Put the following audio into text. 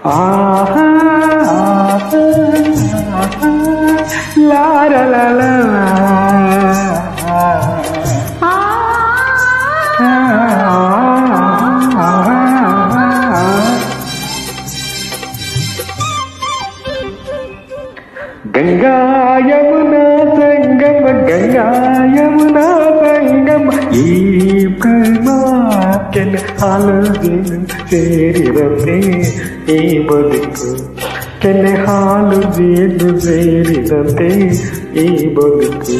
ಆಹಾ ಲಾರ ಲಾಲ ಗಂಗಾ ಯಮುನಾ ಸಂಗಮ ಗಂಗಾ ಯಮುನಾ ಸಂಗಮ ಈ ಪ್ರೇಮ ಕೆನೆ ಹಾಲು ಜೇನು ಸೇರಿದಂತೆ ಈ ಬದುಕು ಕೆನೆ ಹಾಲು ಜೇನು ಸೇರಿದಂತೆ ಈ ಬದುಕು